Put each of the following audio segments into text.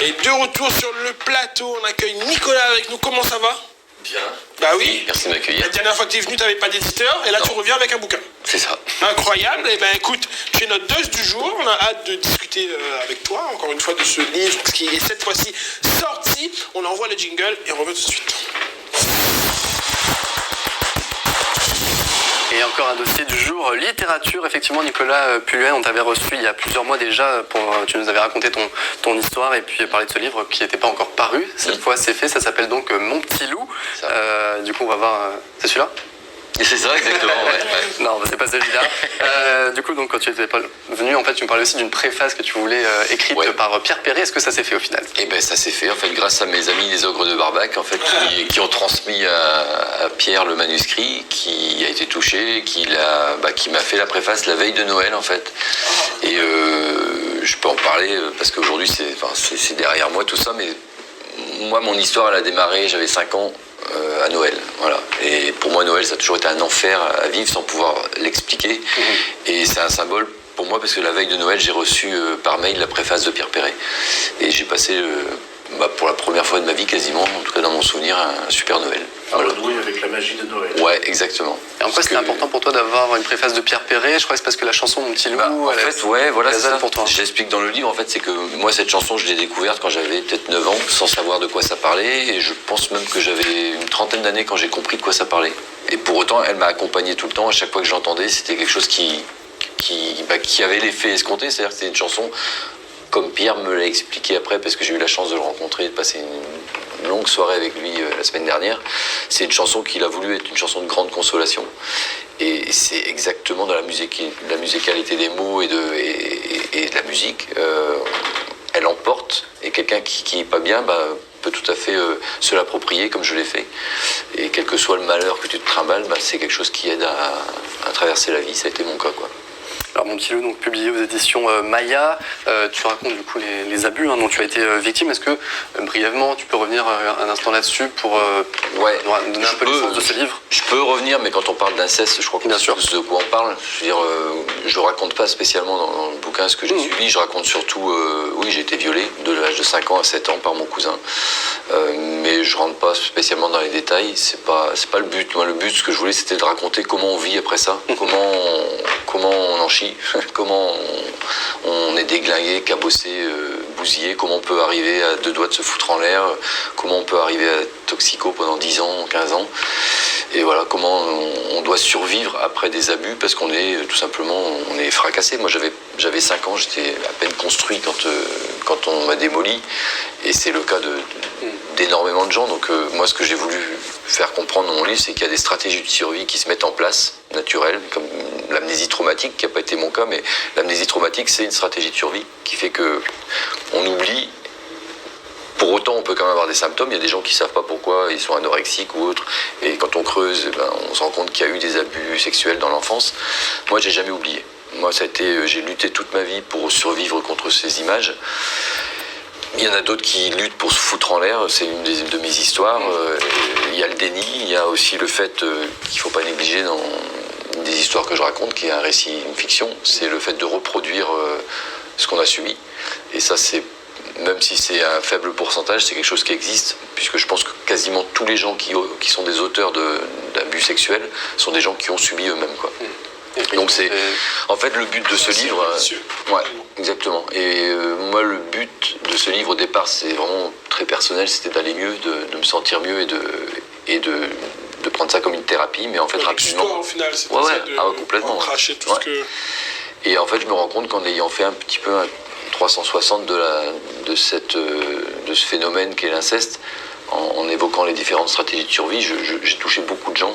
Et de retour sur le plateau, on accueille Nicolas avec nous. Comment ça va? Bien. Bah oui. Merci de m'accueillir. La dernière fois que tu es venu, tu n'avais pas d'éditeur et là tu reviens avec un bouquin. C'est ça. Incroyable. Et ben écoute, tu es notre dose du jour. On a hâte de discuter avec toi, encore une fois, de ce livre qui est cette fois-ci sorti. On envoie le jingle et on revient tout de suite. Et encore un dossier du jour, littérature. Effectivement, Nicolas Pulluet, on t'avait reçu il y a plusieurs mois déjà. Tu nous avais raconté ton histoire et puis parlé de ce livre qui n'était pas encore paru. Cette fois, c'est fait. Ça s'appelle donc Mon petit loup. Du coup, on va voir. C'est celui-là? Et c'est ça, exactement. Ouais. Non, c'est pas celui-là. Du coup, donc, quand tu étais venu, en fait, tu me parlais aussi d'une préface que tu voulais écrite par Pierre Perret. Est-ce que ça s'est fait au final? Et ben ça s'est fait, en fait, grâce à mes amis les ogres de Barbac, en fait, qui ont transmis à Pierre le manuscrit, qui a été touché, qui m'a fait la préface la veille de Noël, en fait. Et je peux en parler parce qu'aujourd'hui, c'est derrière moi tout ça, mais moi, mon histoire, elle a démarré, j'avais 5 ans. À Noël, voilà. Et pour moi, Noël, ça a toujours été un enfer à vivre sans pouvoir l'expliquer. Et c'est un symbole pour moi parce que la veille de Noël, j'ai reçu par mail la préface de Pierre Perret. Et j'ai passé, pour la première fois de ma vie quasiment, en tout cas dans mon souvenir, un super Noël. Voilà. Renouer avec la magie de Noël. Ouais, exactement. Et en quoi c'était important pour toi d'avoir une préface de Pierre Perret? Je crois que c'est parce que la chanson Mon petit loup. En fait, ouais, voilà, c'est ça. Pour toi. J'explique dans le livre, en fait, c'est que moi, cette chanson, je l'ai découverte quand j'avais peut-être 9 ans, sans savoir de quoi ça parlait. Et je pense même que j'avais une trentaine d'années quand j'ai compris de quoi ça parlait. Et pour autant, elle m'a accompagné tout le temps. À chaque fois que j'entendais, c'était quelque chose qui avait l'effet escompté. C'est-à-dire que c'était une chanson, comme Pierre me l'a expliqué après, parce que j'ai eu la chance de le rencontrer et de passer une longue soirée avec lui la semaine dernière. C'est une chanson qu'il a voulu être une chanson de grande consolation. Et c'est exactement dans la musicalité des mots et de la musique. Elle emporte, et quelqu'un qui est pas bien peut tout à fait se l'approprier comme je l'ai fait. Et quel que soit le malheur que tu te trimbales, c'est quelque chose qui aide à traverser la vie. Ça a été mon cas, quoi. Alors Mon petit loup, donc publié aux éditions Maya, tu racontes du coup les abus dont tu as été victime. Est-ce que brièvement tu peux revenir un instant là-dessus pour donner un peu le sens de ce livre? Je peux revenir, mais quand on parle d'inceste, je crois qu'on sait tous de quoi on parle. Je veux dire, je raconte pas spécialement dans le bouquin ce que j'ai subi, je raconte surtout, oui, j'ai été violé de l'âge de 5 ans à 7 ans par mon cousin. Mais je rentre pas spécialement dans les détails, c'est pas le but. Moi, le but, ce que je voulais, c'était de raconter comment on vit après ça, comment on en chie, comment on est déglingué, cabossé, bousillé, comment on peut arriver à 2 doigts de se foutre en l'air, comment on peut arriver à être toxico pendant 10 ans, 15 ans, et voilà, comment on doit survivre après des abus, parce qu'on est tout simplement, on est fracassé. Moi j'avais 5 ans, j'étais à peine construit quand on m'a démoli, et c'est le cas d'énormément de gens. Donc moi, ce que j'ai voulu faire comprendre dans mon livre, c'est qu'il y a des stratégies de survie qui se mettent en place, naturelles, comme l'amnésie traumatique, qui n'a pas été mon cas, mais l'amnésie traumatique, c'est une stratégie de survie qui fait que on oublie. Pour autant, on peut quand même avoir des symptômes. Il y a des gens qui ne savent pas pourquoi, ils sont anorexiques ou autres. Et quand on creuse, on se rend compte qu'il y a eu des abus sexuels dans l'enfance. Moi, j'ai jamais oublié. Moi, j'ai lutté toute ma vie pour survivre contre ces images. Il y en a d'autres qui luttent pour se foutre en l'air, c'est une de mes histoires. Il y a le déni, il y a aussi le fait qu'il ne faut pas négliger dans des histoires que je raconte, qui est un récit, une fiction, c'est le fait de reproduire ce qu'on a subi. Et ça, même si c'est un faible pourcentage, c'est quelque chose qui existe, puisque je pense que quasiment tous les gens qui sont des auteurs d'abus sexuels sont des gens qui ont subi eux-mêmes, quoi. Donc c'est en fait le but de ce livre. Ouais, exactement. Et moi, le but de ce livre au départ, c'est vraiment très personnel, c'était d'aller mieux, de me sentir mieux et de prendre ça comme une thérapie, mais en fait rapidement. Au final, c'est complètement. Cracher tout ce que. Et en fait, je me rends compte qu'en ayant fait un petit peu un 360 de ce phénomène qu'est l'inceste, en évoquant les différentes stratégies de survie, j'ai touché beaucoup de gens.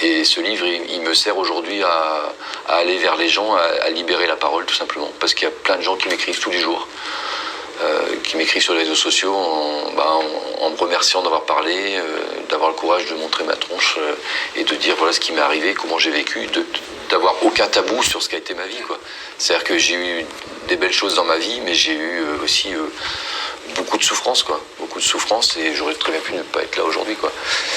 Et ce livre, il me sert aujourd'hui à aller vers les gens, à libérer la parole, tout simplement. Parce qu'il y a plein de gens qui m'écrivent tous les jours, qui m'écrivent sur les réseaux sociaux en me remerciant d'avoir parlé, d'avoir le courage de montrer ma tronche et de dire voilà ce qui m'est arrivé, comment j'ai vécu, d'avoir aucun tabou sur ce qu'a été ma vie, quoi. C'est-à-dire que j'ai eu des belles choses dans ma vie, mais j'ai eu aussi beaucoup beaucoup de souffrance, quoi. Beaucoup de souffrance, et j'aurais très bien pu ne pas être là aujourd'hui, quoi.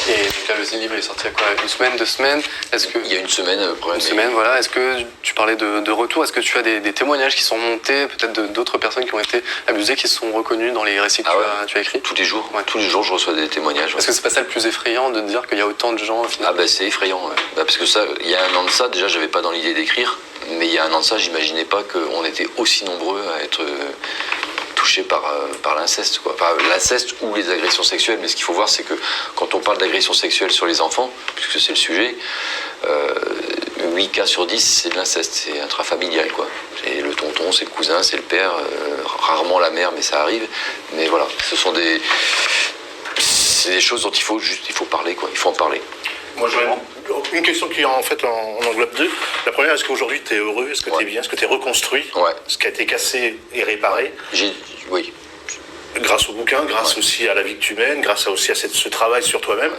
Et donc là, le livre est sorti à quoi, une semaine, 2 semaines? Il y a une semaine, Une semaine, voilà. Est-ce que tu parlais de retour? Est-ce que tu as des témoignages qui sont montés, peut-être d'autres personnes qui ont été abusées, qui se sont reconnues dans les récits que tu as écrits? Tous les jours, je reçois des témoignages. Est-ce que c'est pas ça le plus effrayant, de dire qu'il y a autant de gens au final? C'est effrayant, ouais. Parce que ça, il y a un an de ça, déjà, j'avais pas dans l'idée d'écrire, mais il y a un an de ça, j'imaginais pas qu'on était aussi nombreux à être touchés par l'inceste, quoi. Enfin, l'inceste ou les agressions sexuelles. Mais ce qu'il faut voir, c'est que quand on parle d'agressions sexuelles sur les enfants, puisque c'est le sujet, 8 cas sur 10, c'est de l'inceste, c'est intrafamilial, quoi. C'est le tonton, c'est le cousin, c'est le père, rarement la mère, mais ça arrive. Mais voilà, c'est des choses dont il faut parler, quoi. Il faut en parler. Moi, j'aurais une question qui en fait en englobe deux. La première, est-ce qu'aujourd'hui tu es heureux? Est-ce que tu es bien? Est-ce que tu es reconstruit? Ce qui a été cassé et réparé? Oui. Grâce au bouquin, grâce aussi à la vie que tu mènes, grâce aussi à ce travail sur toi-même.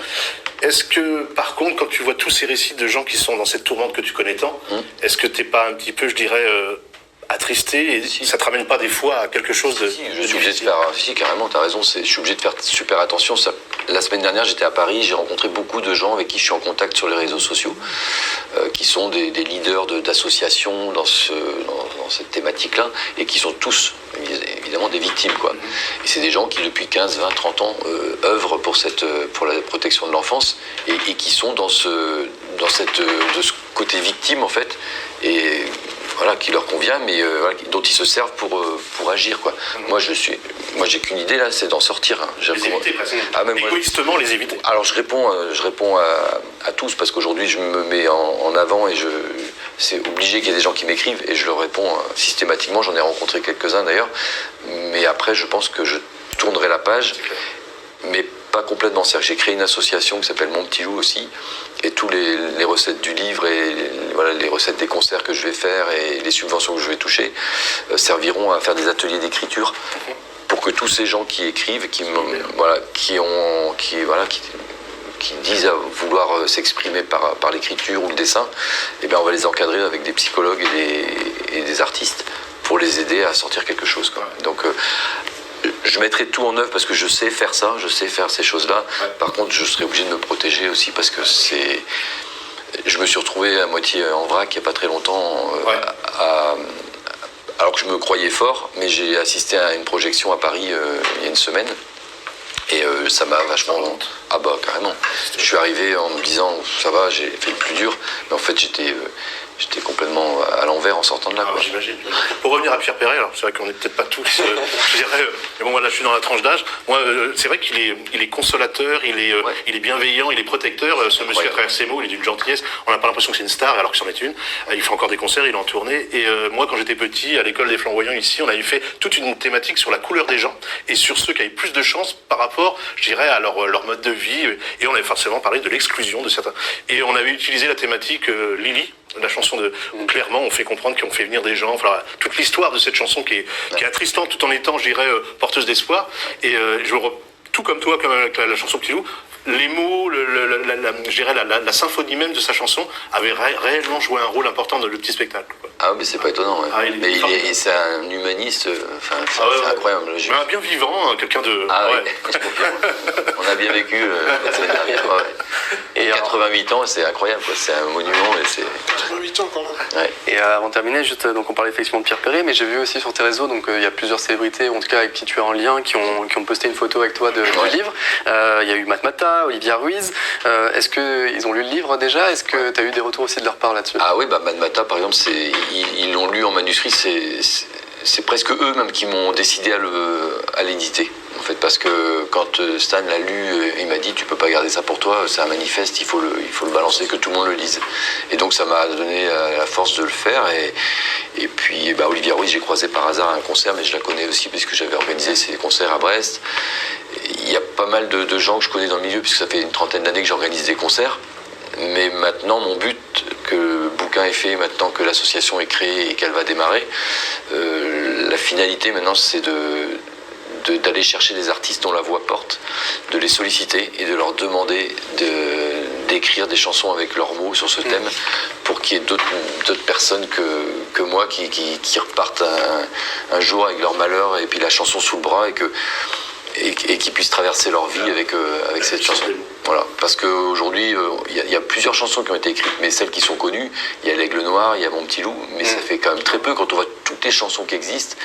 Est-ce que, par contre, quand tu vois tous ces récits de gens qui sont dans cette tourmente que tu connais tant, est-ce que t'es pas un petit peu, je dirais, attristé, et ça te ramène pas des fois à quelque chose de... Je suis obligé de faire... Si, carrément, t'as raison, je suis obligé de faire super attention. La semaine dernière, j'étais à Paris, j'ai rencontré beaucoup de gens avec qui je suis en contact sur les réseaux sociaux, qui sont des leaders d'associations dans cette thématique-là, et qui sont tous, évidemment, des victimes, quoi. Et c'est des gens qui, depuis 15, 20, 30 ans, œuvrent pour la protection de l'enfance, et qui sont de ce côté victime, en fait, et... voilà, qui leur convient, mais dont ils se servent pour agir, quoi. Moi, j'ai qu'une idée, là, c'est d'en sortir. Hein. Les éviter, égoïstement, les éviter. Alors, je réponds à tous, parce qu'aujourd'hui, je me mets en avant, et c'est obligé qu'il y ait des gens qui m'écrivent, et je leur réponds systématiquement. J'en ai rencontré quelques-uns, d'ailleurs. Mais après, je pense que je tournerai la page, mais pas complètement. C'est-à-dire que j'ai créé une association qui s'appelle Mon Petit Loup aussi, et tous les recettes du livre et les recettes des concerts que je vais faire et les subventions que je vais toucher serviront à faire des ateliers d'écriture pour que tous ces gens qui écrivent, qui disent à vouloir s'exprimer par l'écriture ou le dessin, on va les encadrer avec des psychologues et des artistes pour les aider à sortir quelque chose, quoi. Donc je mettrai tout en œuvre parce que je sais faire ça, je sais faire ces choses-là. Par contre, je serai obligé de me protéger aussi parce que je me suis retrouvé à moitié en vrac il n'y a pas très longtemps, alors que je me croyais fort, mais j'ai assisté à une projection à Paris il y a une semaine. Et ça m'a vachement... Ah bah carrément. Je suis arrivé en me disant, ça va, j'ai fait le plus dur, mais en fait j'étais complètement à l'envers en sortant de là. Quoi. J'imagine. Pour revenir à Pierre Perret, alors c'est vrai qu'on n'est peut-être pas tous, je dirais, mais bon, moi là je suis dans la tranche d'âge. Moi, c'est vrai qu'il est consolateur, il est bienveillant, il est protecteur. Ce monsieur à travers ses mots, il est d'une gentillesse. On n'a pas l'impression que c'est une star, alors que c'en est une. Il fait encore des concerts, il est en tournée. Et moi, quand j'étais petit, à l'école des Flamboyants ici, on avait fait toute une thématique sur la couleur des gens et sur ceux qui avaient plus de chance par rapport, je dirais, à leur mode de vie. Et on avait forcément parlé de l'exclusion de certains. Et on avait utilisé la thématique Lily. La chanson où clairement on fait comprendre qu'on fait venir des gens, enfin, toute l'histoire de cette chanson qui est attristante tout en étant, je dirais, porteuse d'espoir. Et tout comme toi, comme avec la chanson Petit Loup, les mots, je dirais la symphonie même de sa chanson avait réellement joué un rôle important dans le petit spectacle, quoi. Ah mais c'est pas étonnant. Ouais. Mais c'est un humaniste, c'est incroyable. Mais un bien vivant, quelqu'un de... On a bien vécu la semaine dernière. Et 88 ans, c'est incroyable, quoi. C'est un monument et c'est... 88 ans quand même. Ouais. Et avant de terminer, juste, donc on parlait effectivement de Pierre Perret, mais j'ai vu aussi sur tes réseaux, donc il y a plusieurs célébrités, en tout cas avec qui tu es en lien, qui ont posté une photo avec toi du livre. Il y a eu Matmata, Olivia Ruiz. Est-ce qu'ils ont lu le livre déjà? Est-ce que tu as eu des retours aussi de leur part là-dessus? Ah oui, Matmata par exemple, ils l'ont lu en manuscrit, c'est presque eux même qui m'ont décidé à l'éditer. En fait, parce que quand Stan l'a lu, il m'a dit tu peux pas garder ça pour toi, c'est un manifeste, il faut le balancer, que tout le monde le lise. Et donc ça m'a donné la force de le faire. Et puis Olivia Ruiz, j'ai croisé par hasard à un concert, mais je la connais aussi puisque j'avais organisé ces concerts à Brest. Il y a pas mal de gens que je connais dans le milieu puisque ça fait une trentaine d'années que j'organise des concerts. Mais maintenant, mon but, que le bouquin est fait, maintenant que l'association est créée et qu'elle va démarrer, la finalité maintenant, c'est d'aller chercher des artistes dont la voix porte, de les solliciter et de leur demander d'écrire des chansons avec leurs mots sur ce thème pour qu'il y ait d'autres personnes que moi qui repartent un jour avec leur malheur et puis la chanson sous le bras et que et qui puissent traverser leur vie avec cette chanson. Voilà, parce qu'aujourd'hui, il y a plusieurs chansons qui ont été écrites, mais celles qui sont connues, il y a L'Aigle Noir, il y a Mon Petit Loup, mais ça fait quand même très peu quand on voit toutes les chansons qui existent.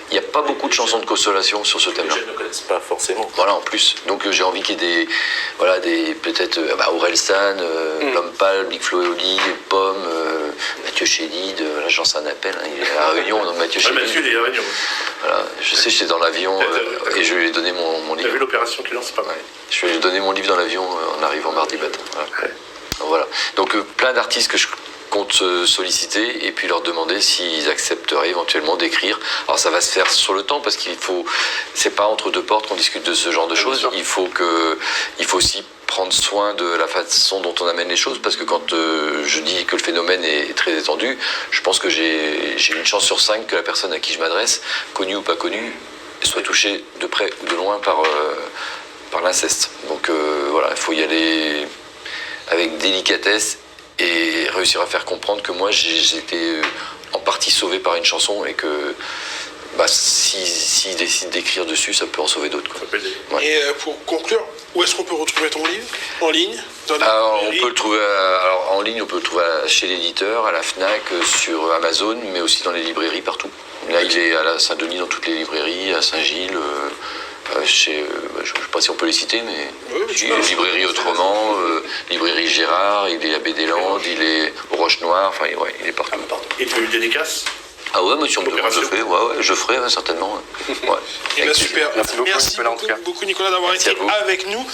Il n'y a pas beaucoup de chansons de consolation sur ce thème-là. Les jeunes ne connaissent pas forcément. Voilà, en plus. Donc j'ai envie qu'il y ait peut-être Orelsan, L'Homme Pâle, Big Flo et Oli, Pomme, Mathieu Chédid, l'agence un appel, hein, il est à La Réunion, donc Mathieu Chédid. Mathieu, il est à La Réunion. Voilà, je sais, j'étais dans l'avion et je lui ai donné mon livre. T'as vu l'opération qu'il lance, c'est pas mal. Je lui ai donné mon livre dans l'avion en arrivant mardi matin. Voilà. Donc plein d'artistes que je compte solliciter et puis leur demander s'ils accepteraient éventuellement d'écrire. Alors ça va se faire sur le temps parce c'est pas entre deux portes qu'on discute de ce genre de choses. Il faut aussi prendre soin de la façon dont on amène les choses parce que quand je dis que le phénomène est très étendu, je pense que j'ai une chance sur 5 que la personne à qui je m'adresse, connue ou pas connue, soit touchée de près ou de loin par l'inceste. Donc voilà, il faut y aller avec délicatesse et réussir à faire comprendre que moi j'ai été en partie sauvé par une chanson et que s'il décide d'écrire dessus, ça peut en sauver d'autres. Ouais. Et pour conclure, où est-ce qu'on peut retrouver ton livre? En ligne? On peut le trouver en ligne, on peut le trouver chez l'éditeur, à la FNAC, sur Amazon, mais aussi dans les librairies partout. Là, il est à Saint-Denis dans toutes les librairies, à Saint-Gilles, je ne sais pas si on peut les citer, mais librairie Autrement, librairie Gérard, il est à Bédéland, il est au Roche-Noire, enfin il est partout. Et tu as eu dédicace? Ah ouais, monsieur, je ferai certainement. Ouais. Et bien super. Merci beaucoup, Nicolas, en tout cas. Beaucoup Nicolas d'avoir été avec nous.